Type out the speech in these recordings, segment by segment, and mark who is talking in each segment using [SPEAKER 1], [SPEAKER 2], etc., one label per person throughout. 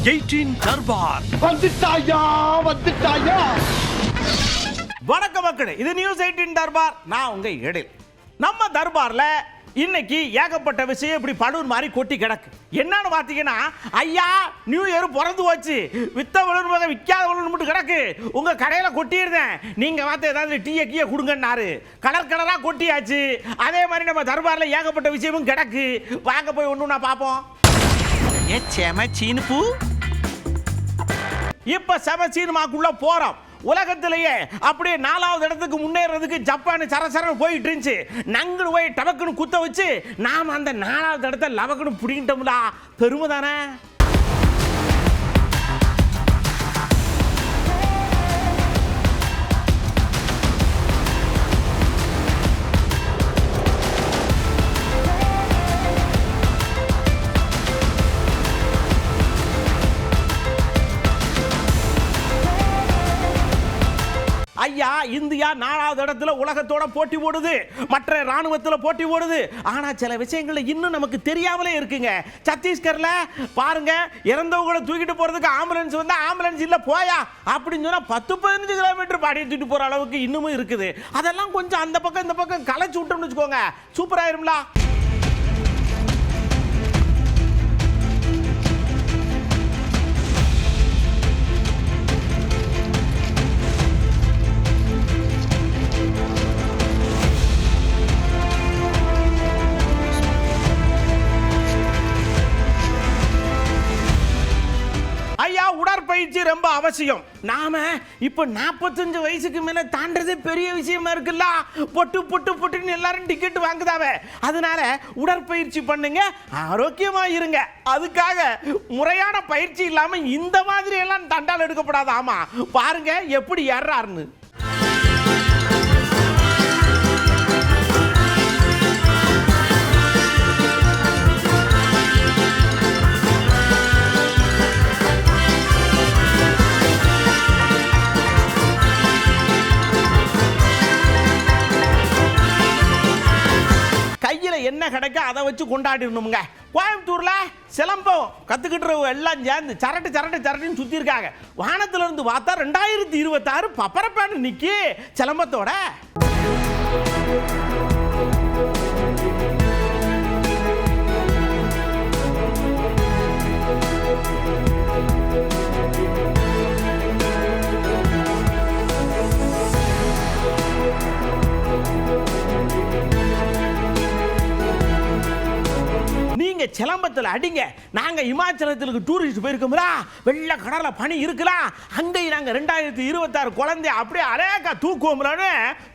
[SPEAKER 1] 18 தர்பார்
[SPEAKER 2] வந்துட்டாயா.
[SPEAKER 3] வணக்க மக்களே, இது நியூஸ் 18 தர்பார். நான் உங்க எழில். நம்ம தர்பார்ல இன்னைக்கு ஏகப்பட்ட விஷயம் இப்படி பலூன் மாதிரி கொட்டி கிடக்கு. என்னன்னு பாத்தீங்கன்னா, ஐயா நியூ இயர் பிறந்து போச்சு, வித்த பலூன் போக விற்காத பலூன் மட்டும் கிடக்கு, உங்க கடையில கொட்டியிருந்தேன், நீங்க பார்த்து ஏதாவது டீயை கீயை கொடுங்கன்னாரு. கலர் கலரா கொட்டியாச்சு. அதே மாதிரி நம்ம தர்பார்ல ஏகப்பட்ட விஷயமும் கிடக்கு. வாங்க போய் ஒண்ணு நான் பார்ப்போம்.
[SPEAKER 1] சீனு
[SPEAKER 3] இப்ப செம சீனுமாக்குள்ள போறோம். உலகத்திலேயே அப்படியே 4வது இடத்துக்கு முன்னேறதுக்கு ஜப்பான் சரசரன்னு போயிட்டு இருந்துச்சு. நங்கன்னு போய் டபக்குன்னு குத்த வச்சு நாம அந்த 4வது இடத்த லவக்குன்னு பிடிக்கிட்டோம்ல, பெருமை தானே. ஐயா, இந்தியா 4வது இடத்துல உலகத்தோட போட்டி போடுது, மற்ற ராணுவத்தில் போட்டி போடுது. ஆனா சில விஷயங்கள்ல இன்னும் நமக்கு தெரியாமலே இருக்குங்க. சத்தீஸ்கர்ல பாருங்க, இறந்தவங்களை தூக்கிட்டு போறதுக்கு ஆம்புலன்ஸ் வந்தா ஆம்புலன்ஸ் இல்ல போயா அப்படின்னு சொன்னா 10-15 கிலோமீட்டர் பாடி தூக்கிட்டு போற அளவுக்கு இன்னமும் இருக்குது. அதெல்லாம் கொஞ்சம் அந்த பக்கம் இந்த பக்கம் களைச்சு விட்டோம்னு வச்சுக்கோங்க, சூப்பர் ஆயிரும்ல. ஐயா, உடற்பயிற்சி ரொம்ப அவசியம். நாம இப்ப 45 வயசுக்கு மேல தாண்டது பெரிய விஷயமா இருக்குல்ல. பொட்டு பொட்டு பொட்டுன்னு எல்லாரும் டிக்கெட் வாங்குதாவே. அதனால உடற்பயிற்சி பண்ணுங்க, ஆரோக்கியமா இருங்க. அதுக்காக முறையான பயிற்சி இல்லாம இந்த மாதிரி எல்லாம் தண்டால் எடுக்கப்படாது. ஆமா, பாருங்க எப்படி ஏறாருன்னு. கையில என்ன கிடைக்க அதை வச்சு கொண்டாடிடணுங்க. கோயம்புத்தூர்ல சிலம்பம் கத்துக்கிட்டு எல்லாம் சேர்ந்து சரட்டு சரட்டு சரட்டுன்னு சுத்தி இருக்காங்க. வானத்துல இருந்து பார்த்தா 2026 பப்பரப்பான்னு நிக்கி சிலம்பத்தோட. நீங்க சிலம்பத்தில் அடிங்க. நாங்க இமாச்சலத்துக்கு டூரிஸ்ட் போயிருக்கோம்ல, வெள்ள கடல்ல பனி இருக்கலாம், அங்கேயும் நாங்க 2026 குழந்தை அப்படியே அழகா தூக்குவோம்லான்னு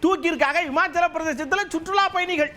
[SPEAKER 3] தூக்கி இருக்காங்க இமாச்சல பிரதேசத்தில் சுற்றுலா பயணிகள்.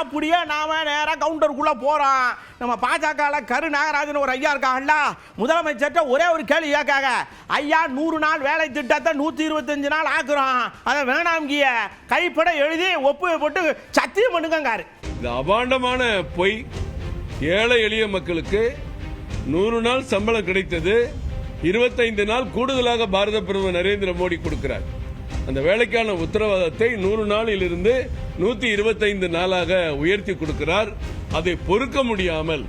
[SPEAKER 3] அப்படியே நாம நேரா கவுண்டருக்குள்ள போறோம். நம்ம பாஜக கரு நாகராஜன் ஒரு ஐயா இருக்காங்கல்ல, முதலமைச்சர்கிட்ட ஒரே ஒரு கேள்வி கேட்காங்க. ஐயா, 100 நாள் வேலை திட்டத்தை 125 நாள் ஆக்குறோம், அதை வேணாம்கிய கைப்பட எழுதி ஒப்பு போட்டு சத்தியம் பண்ணுங்காரு.
[SPEAKER 4] இந்த அபாண்டமான பொய். ஏழை எளிய மக்களுக்கு 100 நாள் சம்பளம் கிடைத்தது, 25 நாள் கூடுதலாக பாரத பிரதமர் நரேந்திர மோடி கொடுக்கிறார். அந்த வேலைக்கான உத்தரவாதத்தை 100 நாளில் இருந்து 125 நாளாக உயர்த்தி கொடுக்கிறார். அதை பொறுக்க முடியாமல்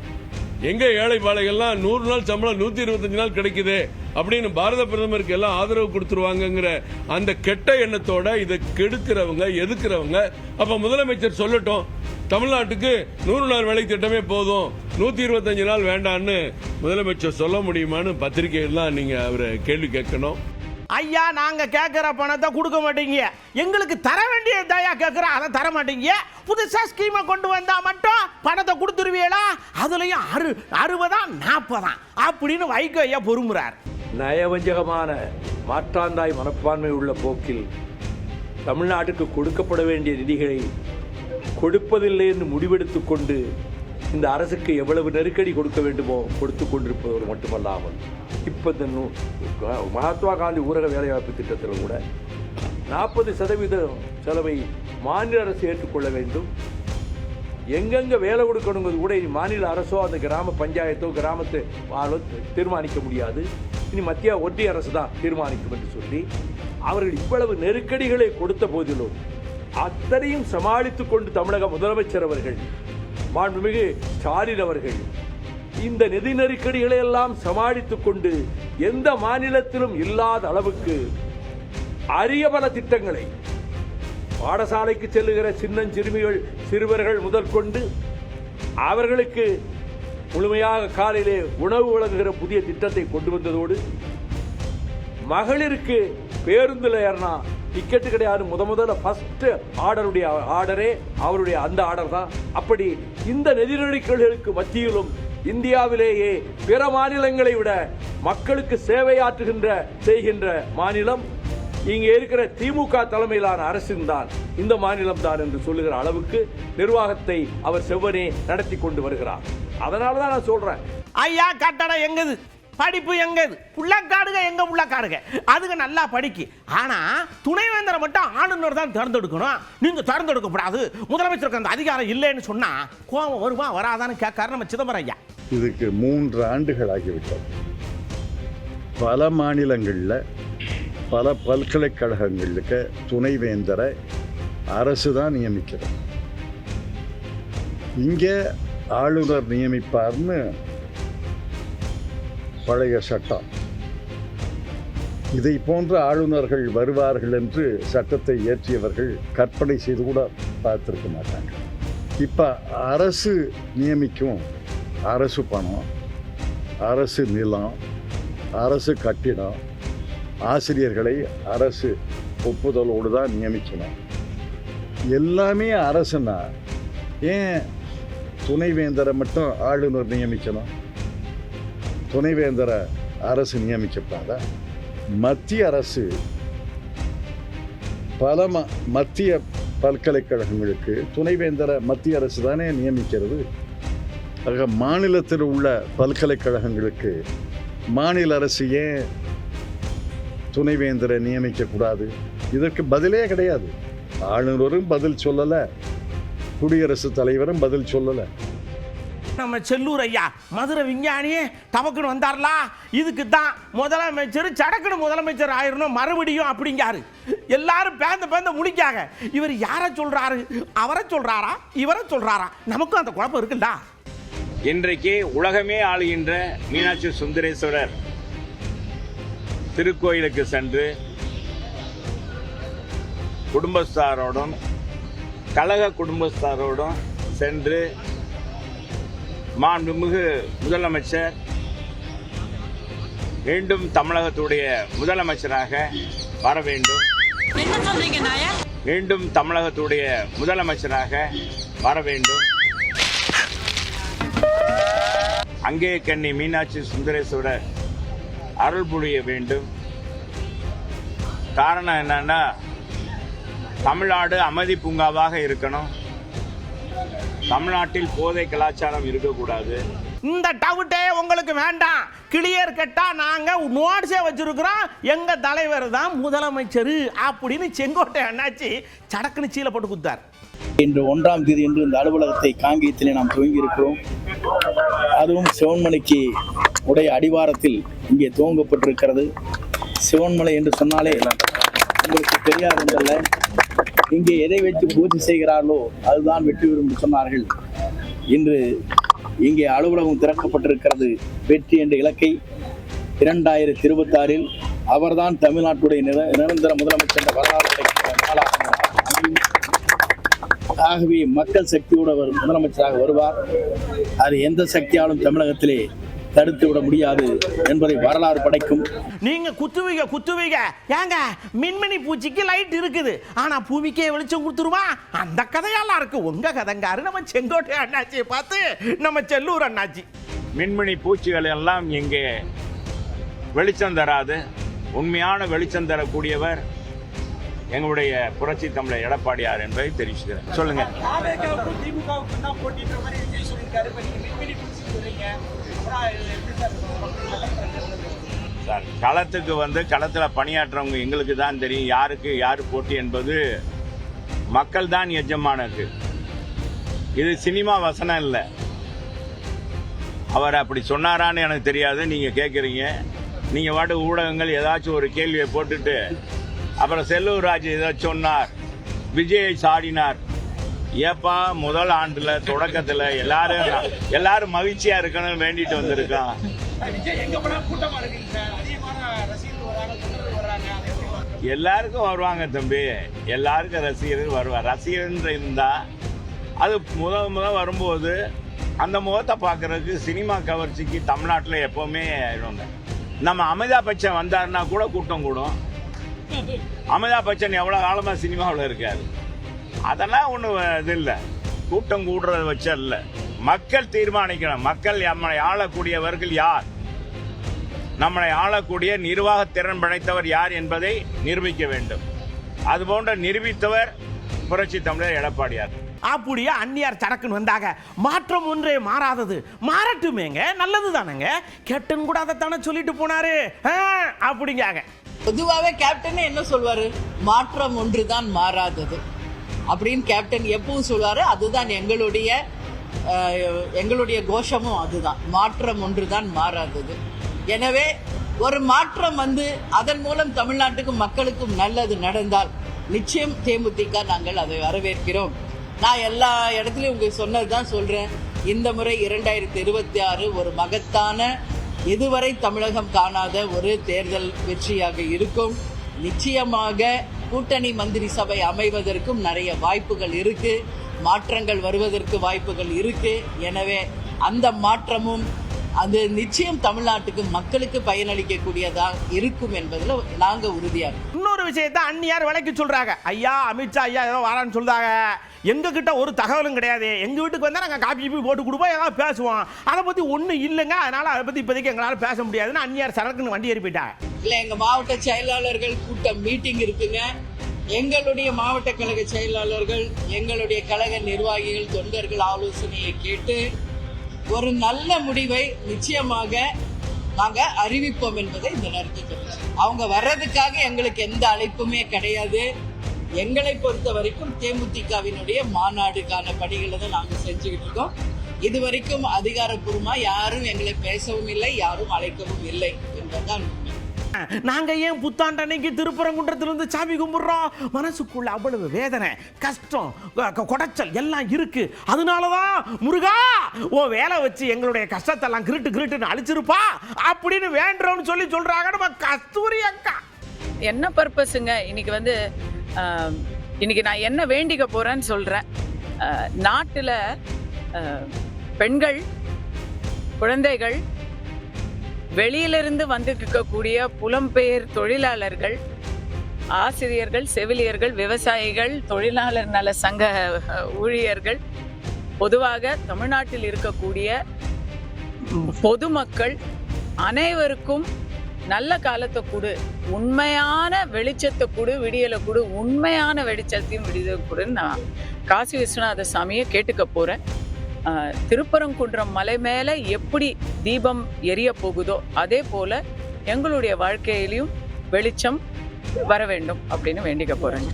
[SPEAKER 4] எங்க ஏழை பாளைகள்லாம் 100 நாள் சம்பளம் 125 நாள் கிடைக்குது அப்படின்னு பாரத பிரதமருக்கு எல்லாம் ஆதரவு கொடுத்துருவாங்கிற அந்த கெட்ட எண்ணத்தோட இதை கெடுக்கிறவங்க எதுக்குறவங்க. அப்ப முதலமைச்சர் சொல்லட்டும், தமிழ்நாட்டுக்கு 100 நாள் வேலை திட்டமே போதும், 125 நாள் வேண்டான்னு முதலமைச்சர் சொல்ல முடியுமான்னு பத்திரிகையெல்லாம் நீங்க அவரை கேள்வி கேட்கணும்.
[SPEAKER 3] ஐயா, நாங்க கேட்கிற பணத்தை கொடுக்க மாட்டீங்க, எங்களுக்கு தர வேண்டிய தயா கேட்கிற அதை தர மாட்டீங்க, புதுசா ஸ்கீமை கொண்டு வந்தா மட்டும் பணத்தை கொடுத்துருவீங்களா, அதுலயும் 60 40 அப்படின்னு வைகோ ஐயா பொறுமுறார்.
[SPEAKER 5] நயவஞ்சகமான மாற்றாந்தாய் மனப்பான்மை உள்ள போக்கில் தமிழ்நாட்டுக்கு கொடுக்கப்பட வேண்டிய நிதிகளை கொடுப்பதில்லை என்று முடிவெடுத்துக் கொண்டு இந்த அரசுக்கு எவ்வளவு நெருக்கடி கொடுக்க வேண்டுமோ கொடுத்து கொண்டிருப்பவர் மட்டுமல்லாமல் இப்போ இந்த மகாத்மா காந்தி ஊரக வேலைவாய்ப்பு திட்டத்தில் கூட 40% செலவை மாநில அரசு ஏற்றுக்கொள்ள வேண்டும். எங்கெங்க வேலை கொடுக்கணுங்கிறது கூட இனி மாநில அரசோ அந்த கிராம பஞ்சாயத்தோ கிராமத்து ஆளோ தீர்மானிக்க முடியாது. இனி மத்திய ஒன்றிய அரசு தான் தீர்மானிக்கும் என்று சொல்லி அவர்கள் இவ்வளவு நெருக்கடிகளை கொடுத்த போதிலும் அத்தனையும் சமாளித்துக் கொண்டு தமிழக முதலமைச்சர் அவர்கள், மாண்புமிகு ஸ்டாலின் அவர்கள் இந்த நிதி நெருக்கடிகளை எல்லாம் சமாளித்துக் கொண்டு எந்த மாநிலத்திலும் இல்லாத அளவுக்கு அரிய பல திட்டங்களை, பாடசாலைக்கு செல்லுகிற சின்னஞ்சிறுமிகள் சிறுவர்கள் முதல் கொண்டு அவர்களுக்கு முழுமையாக காலையிலே உணவு வழங்குகிற புதிய திட்டத்தை கொண்டு வந்ததோடு, மகளிருக்கு பேருந்தில் ஏறினா டிக்கெட்டு கிடையாது, முதல்ல ஃபர்ஸ்ட் ஆர்டரே அவருடைய அந்த ஆர்டர் தான். அப்படி இந்த நிதி நெருக்கடிகளுக்கு மத்தியிலும் இந்தியாவிலேயே பிற மாநிலங்களை விட மக்களுக்கு சேவையாற்றுகின்ற செய்கின்ற மாநிலம் இங்கே இருக்கிற திமுக தலைமையிலான அரசின் தான், இந்த மாநிலம் தான் என்று சொல்லுகிற அளவுக்கு நிர்வாகத்தை அவர் செவ்வனே நடத்தி கொண்டு வருகிறார். அதனால தான் நான் சொல்றேன்,
[SPEAKER 3] ஐயா கட்டடம் எங்கது, படிப்பு எங்கது, புள்ளக்காடுக எங்க புள்ளக்காடுக, அதுக்கு நல்லா படிக்கு. ஆனா துணைவேந்தரை மட்டும் ஆளுநர் தான் தேர்ந்தெடுக்கணும், நீங்க தேர்ந்தெடுக்கப்படாது, முதலமைச்சருக்கு அந்த அதிகாரம் இல்லைன்னு சொன்னா கோபம் வருமா வராதான்னு கேட்காரு நம்ம சிதம்பரம் ஐயா.
[SPEAKER 1] இதுக்கு 3 ஆண்டுகள் ஆகிவிட்டது. பல மாநிலங்களில் பல பல்கலைக்கழகங்களுக்கு துணைவேந்தரை அரசு தான் நியமிக்கிறது. இங்கே ஆளுநர் நியமிப்பார்னு பழைய சட்டம். இதை போன்ற ஆளுநர்கள் வருவார்கள் என்று சட்டத்தை இயற்றியவர்கள் கற்பனை செய்து கூட பார்த்திருக்க மாட்டாங்க. இப்போ அரசு நியமிக்கும் அரசு பணம், அரசு நிலம், அரசு கட்டிடம், ஆசிரியர்களை அரசு ஒப்புதலோடு தான் நியமிக்கணும். எல்லாமே அரசுனா ஏன் துணைவேந்தரை மட்டும் ஆளுநர் நியமிக்கணும்? துணைவேந்தரை அரசு நியமிக்கப்படாதா? மத்திய அரசு பல மத்திய பல்கலைக்கழகங்களுக்கு துணைவேந்தரை மத்திய அரசு தானே நியமிக்கிறது. ஆக மாநிலத்தில் உள்ள பல்கலைக்கழகங்களுக்கு மாநில அரசு ஏன் துணைவேந்தரை நியமிக்கக்கூடாது? இதற்கு பதிலே கிடையாது. ஆளுநரும் பதில் சொல்லலை, குடியரசுத் தலைவரும் பதில் சொல்லலை.
[SPEAKER 3] நம்ம செல்லூர் ஐயா மதுரை விஞ்ஞானியே தமக்குன்னு வந்தார்லா, இதுக்கு தான் முதலமைச்சர் சடக்குன்னு முதலமைச்சர் ஆயிரணும் மறுபடியும் அப்படிங்காரு. எல்லாரும் பேந்த முடிக்காக இவர் யாரை சொல்றாரு, அவரை சொல்றாரா இவரை சொல்றாரா, நமக்கும் அந்த குழப்பம் இருக்குல்ல.
[SPEAKER 2] இன்றைக்கு உலகமே ஆளுகின்ற மீனாட்சி சுந்தரேஸ்வரர் திருக்கோயிலுக்கு சென்று குடும்பஸ்தாரோடும் கழக குடும்பஸ்தாரோடும் சென்று மாண்புமிகு முதலமைச்சர் மீண்டும் தமிழகத்துடைய முதலமைச்சராக வர வேண்டும், மீண்டும் தமிழகத்துடைய முதலமைச்சராக வர வேண்டும். அங்கே கண்ணி மீனாட்சி சுந்தரேஸ்வரர் அருள் புரிய வேண்டும். காரணம் என்னன்னா, தமிழ்நாடு அமைதி பூங்காவாக இருக்கணும், தமிழ்நாட்டில் போதை கலாச்சாரம் இருக்கக்கூடாது.
[SPEAKER 3] இந்த டவுட்டே உங்களுக்கு வேண்டாம், கிளியர் கட்டா நாங்க நோட்ஸே வச்சிருக்கிறோம், எங்க தலைவர் தான் முதலமைச்சர் அப்படின்னு செங்கோட்டை அண்ணாச்சி சடக்குன்னு சீல போட்டு குத்தார்.
[SPEAKER 6] இன்று 1ஆம் தேதி என்று இந்த அலுவலகத்தை காங்கேயத்திலே நாம் துவங்கி இருக்கிறோம். அதுவும் சிவன்மலைக்கு உடைய அடிவாரத்தில் இங்கே துவங்கப்பட்டிருக்கிறது. சிவன்மலை என்று சொன்னாலே உங்களுக்கு தெரியாதல்ல, இங்கே எதை வைத்து பூஜை செய்கிறார்களோ அதுதான் வெற்றி பெறும் என்று சொன்னார்கள். இன்று இங்கே அலுவலகம் திறக்கப்பட்டிருக்கிறது. வெற்றி என்ற இலக்கை 2026 அவர்தான் தமிழ்நாட்டுடைய நிரந்தர முதலமைச்சர் என்ற வரலாறு நாளாக. ஆகவே மக்கள் சக்தியோடு அவர் முதலமைச்சராக வருவார். அது எந்த சக்தியாலும் தமிழகத்திலே தடுத்து விட முடியாது என்பதை வரலாறு படைக்கும்.
[SPEAKER 3] நீங்க குத்துவீங்க ஏங்க, மின்மினி பூச்சிக்கு லைட் இருக்குது, ஆனா பூமிக்கே வெளிச்சம் கொடுத்துருவா, அந்த கதையெல்லாம் இருக்கு. உங்க கதைங்காரு நம்ம செங்கோட்டை அண்ணாச்சியை பார்த்து நம்ம செல்லூர் அண்ணாச்சி.
[SPEAKER 2] மின்மினி பூச்சிகள் எல்லாம் இங்கே வெளிச்சம் தராது. உண்மையான வெளிச்சம் தரக்கூடியவர் எங்களுடைய புரட்சி தமிழர் எடப்பாடியார் என்பதை தெரிவிச்சுக்கிறேன். சொல்லுங்க. சார் களத்துக்கு வந்து களத்தில் பணியாற்றுறவங்க எங்களுக்கு தான் தெரியும் யாருக்கு யார் போட்டி என்பது. மக்கள் தான் எஜமானது. இது சினிமா வசனம் இல்லை. அவர் அப்படி சொன்னாரான்னு எனக்கு தெரியாது. நீங்கள் கேட்குறீங்க, நீங்கள் பாட்டு ஊடகங்கள் ஏதாச்சும் ஒரு கேள்வியை போட்டுட்டு அப்புறம் செல்லூர் ராஜ் ஏதாச்சும் சொன்னார், விஜயை சாடினார். ஏப்பா முதல் ஆண்டுல தொடக்கத்தில் எல்லாரும் மகிழ்ச்சியா இருக்கணும்னு வேண்டிட்டு வந்திருக்கான். எல்லாருக்கும் வருவாங்க தம்பி, எல்லாருக்கும் ரசிகர்கள் வருவார். ரசிகர்கள் இருந்தா அது முதல் வரும்போது அந்த முகத்தை பார்க்கறதுக்கு சினிமா கவர்ச்சிக்கு தமிழ்நாட்டில் எப்பவுமே நம்ம அமிதாப் பச்சன் வந்தாருன்னா கூட கூட்டம் கூடும். அமிதாப் பச்சன் எவ்வளோ காலமாக சினிமாவில் இருக்காரு. அதெல்லாம் ஒன்றும் இது இல்லை, கூட்டம் கூடுறத வச்ச இல்லை. மக்கள் தீர்மானிக்கணும். மக்கள் நம்மளை ஆளக்கூடியவர்கள் யார், நம்மளை ஆளக்கூடிய நிர்வாக திறன் படைத்தவர் யார் என்பதை நிரூபிக்க வேண்டும். அதுபோன்ற நிரூபித்தவர் புரட்சி தமிழர் எடப்பாடியார்.
[SPEAKER 3] அப்படியே அந்நியார் சடக்குன்னு வந்தாங்க. மாற்றம் ஒன்றே மாறாதது, மாறட்டுமேங்க, நல்லது தானேங்க. கேப்டன் கூட அதைத்தானே சொல்லிட்டு போனாரு அப்படிங்காங்க.
[SPEAKER 7] பொதுவாகவே கேப்டன் என்ன சொல்வாரு, மாற்றம் ஒன்றுதான் மாறாதது அப்படின்னு கேப்டன் எப்பவும் சொல்வாரு. அதுதான் எங்களுடைய கோஷமும் அதுதான், மாற்றம் ஒன்றுதான் மாறாதது. எனவே ஒரு மாற்றம் வந்து அதன் மூலம் தமிழ்நாட்டுக்கும் மக்களுக்கும் நல்லது நடந்தால் நிச்சயம் தேமுதிக நாங்கள் அதை வரவேற்கிறோம். நான் எல்லா இடத்துலையும் உங்களுக்கு சொன்னதுதான் சொல்றேன். இந்த முறை 2026 ஒரு மகத்தான, இதுவரை தமிழகம் காணாத ஒரு தேர்தல் வெற்றியாக இருக்கும். நிச்சயமாக கூட்டணி மந்திரி சபை அமைவதற்கும் நிறைய வாய்ப்புகள் இருக்கு, மாற்றங்கள் வருவதற்கு வாய்ப்புகள் இருக்கு. எனவே அந்த மாற்றமும் அது நிச்சயம் தமிழ்நாட்டுக்கு மக்களுக்கு பயனளிக்கக்கூடியதாக இருக்கும் என்பதில் நாங்க உறுதியாக.
[SPEAKER 3] இன்னொரு விஷயத்தை அந்நியார் விலைக்கு சொல்றாங்க. ஐயா அமித்ஷா ஐயா ஏதோ வரான்னு சொல்றாங்க, எங்க கிட்ட ஒரு தகவலும் கிடையாது. எங்க வீட்டுக்கு வந்தா நாங்க காப்பி போட்டு கொடுப்போம், ஏதாவது பேசுவோம், அதை பத்தி ஒன்றும் இல்லைங்க, அதனால அதை பத்தி இப்போதைக்கு எங்களால் பேச முடியாதுன்னு அந்நியார் சரக்குன்னு வண்டி ஏறி போயிட்டாங்க.
[SPEAKER 7] இல்ல, எங்க மாவட்ட செயலாளர்கள் கூட்டம் மீட்டிங் இருக்குங்க. எங்களுடைய மாவட்ட கழக செயலாளர்கள், எங்களுடைய கழக நிர்வாகிகள், தொண்டர்கள் ஆலோசனையை கேட்டு ஒரு நல்ல முடிவை நிச்சயமாக நாங்க அறிவிப்போம் என்பதை இந்த நேரத்தில் அவங்க வர்றதுக்காக எங்களுக்கு எந்த அழைப்புமே கிடையாது. எங்களை பொறுத்த வரைக்கும் தேமுதிகவினுடைய மாநாடுக்கான பணிகளை தான் நாங்கள் செஞ்சுக்கிட்டு இருக்கோம். இதுவரைக்கும் அதிகாரப்பூர்வமா யாரும் எங்களை பேசவும் இல்லை, யாரும் அழைக்கவும் இல்லை என்பதுதான் உண்மை.
[SPEAKER 3] நாங்க ஏன் புத்தாண்டன்னைக்கு திருப்பரங்குன்றத்திலிருந்து சாமி கும்பிடுறோம்? மனசுக்குள்ள அவ்வளவு வேதனை, கஷ்டம், கொடைச்சல் எல்லாம் இருக்கு. அதனாலதான் முருகா உன் வேலை வச்சு எங்களுடைய கஷ்டத்தெல்லாம் கிருட்டுன்னு அழிச்சிருப்பா அப்படின்னு வேண்டுறோம்னு சொல்றாங்க நம்ம கஸ்தூரி அக்கா.
[SPEAKER 8] என்ன பர்பஸுங்க இன்னைக்கு வந்து இன்னைக்கு நான் என்ன வேண்டிக்க போறேன்னு சொல்றேன். நாட்டில் பெண்கள், குழந்தைகள், வெளியிலிருந்து வந்திருக்கக்கூடிய புலம்பெயர் தொழிலாளர்கள், ஆசிரியர்கள், செவிலியர்கள், விவசாயிகள், தொழிலாளர் நல சங்க ஊழியர்கள், பொதுவாக தமிழ்நாட்டில் இருக்கக்கூடிய பொதுமக்கள் அனைவருக்கும் நல்ல காலத்தை கொடு, உண்மையான வெளிச்சத்தை கொடு, விடியலை கொடு, உண்மையான வெளிச்சத்தையும் விடியலை கொடுன்னு நான் காசி விஸ்வநாத சாமியை கேட்டுக்க போகிறேன். திருப்பரங்குன்றம் மலை மேலே எப்படி தீபம் எரிய போகுதோ அதே போல் எங்களுடைய வாழ்க்கையிலையும் வெளிச்சம் வர வேண்டும் அப்படின்னு வேண்டிக்க போகிறேங்க.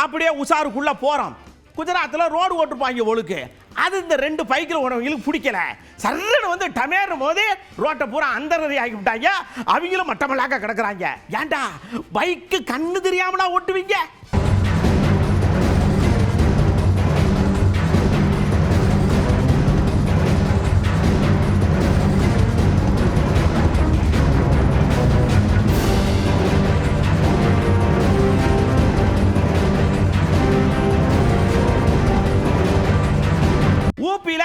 [SPEAKER 3] அப்படியே உஷாருக்குள்ள போகிறோம். குஜராத்தில் ரோடு ஓட்டுப்பாங்க ஒழுக்கு, அது இந்த 2 பைக்கில் உணவுகளுக்கு பிடிக்கல. சர்றன்னு வந்து டமேறும் போது ரோட்டை பூரா அந்தரதி ஆகி விட்டாங்க. அவங்களும் மட்டமல்லாக்க கிடக்குறாங்க. ஏண்டா பைக்கு கண்ணு தெரியாமலா ஓட்டுவீங்க? ஊப்பியில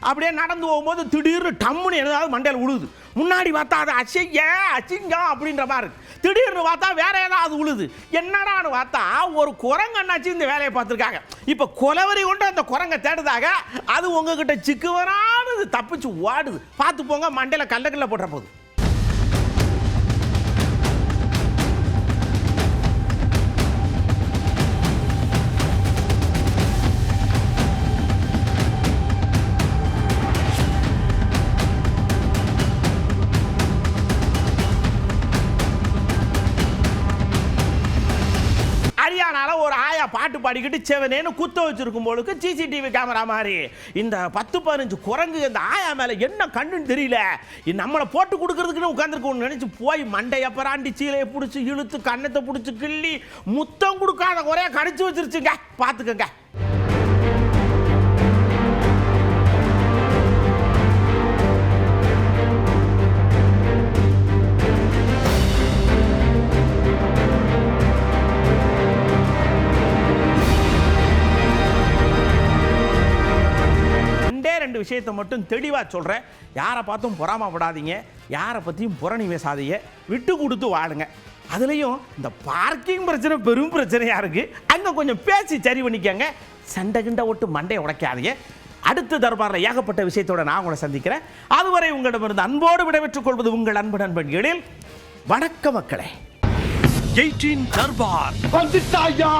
[SPEAKER 3] அப்படியே நடந்து போகும்போது திடீர்னு டம்முன்னு ஏதாவது மண்டையில் உழுது. முன்னாடி பார்த்தா அது அசிங்கம் அப்படின்ற மாதிரி இருக்கு. திடீர்னு பார்த்தா வேற ஏதாவது உழுது. என்னடான்னு பார்த்தா ஒரு குரங்கு அண்ணாச்சு இந்த வேலையை பார்த்துருக்காங்க. இப்போ கொலவரி கொண்டு அந்த குரங்கை தேடுதாக அது உங்ககிட்ட சிக்குவரானது தப்பிச்சு ஓடுது. பார்த்து போங்க, மண்டையில் கல்ல போடுற போது. கல்யாணால ஒரு ஆயா பாட்டு பாடிக்கிட்டு செவனேன்னு குத்த வச்சிருக்கும் போலுக்கு சிசிடிவி கேமரா மாதிரி இந்த 10-15 குரங்கு இந்த ஆயா மேல என்ன கண்ணுன்னு தெரியல, நம்மளை போட்டு கொடுக்கறதுக்குன்னு உட்காந்துருக்கோம்னு நினைச்சு போய் மண்டைய பராண்டி சீலையை பிடிச்சி இழுத்து கண்ணத்தை பிடிச்சி கிள்ளி முத்தம் கொடுக்காத குறையா கடிச்சு வச்சிருச்சுங்க. பார்த்துக்கங்க. விஷயத்தை மட்டும் தெளிவா சொல்றேன். யாரை பார்த்தும் பொறாமப்படாதீங்க, யாரை பத்தியும் புரணி பேசாதீங்க, விட்டு கொடுத்து வாழுங்க. அதுலயும் இந்த பார்க்கிங் பிரச்சனை பெரும் பிரச்சனையா இருக்கு, அங்க கொஞ்சம் பேசி சரி பண்ணிக்கங்க. சண்டை கிண்ட விட்டு மண்டையை உடைக்காதீங்க. அடுத்த தர்பாரில் ஏகப்பட்ட விஷயத்தோட நான் உங்களை சந்திக்கிறேன். அதுவரை உங்களிடமிருந்து அன்போடு விடைபெற்றுக் கொள்வது உங்கள் அன்பு நண்பன் எழில். வணக்க மக்களே.
[SPEAKER 9] 18 தர்பார்
[SPEAKER 1] வந்துட்டாயா.